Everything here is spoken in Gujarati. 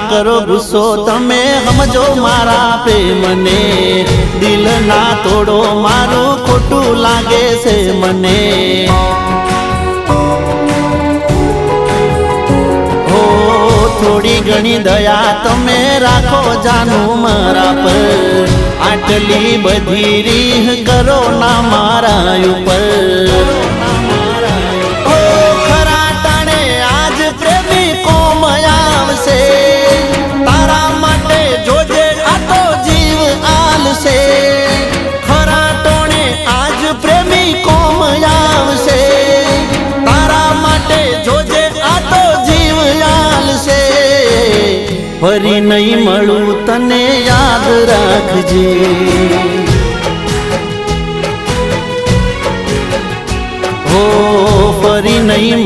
કરો ગુસ્સો તમે સમજો મારા પ્રેમને, દિલ ના તોડો મારું ખોટું લાગે છે મને। હો થોડી ઘણી દયા તમે રાખો જાનું મારા પર, આટલી બધી રીહ કરો ના મારા ઉપર। તારા માટે જોજે આ તો જીવ આલશે, ખરા ટોણે આજ પ્રેમી કોમ આવશે। તારા માટે જોજે આ તો જીવ આલશે, ફરી નહીં મળું તને યાદ રાખજે। હો ફરી નહીં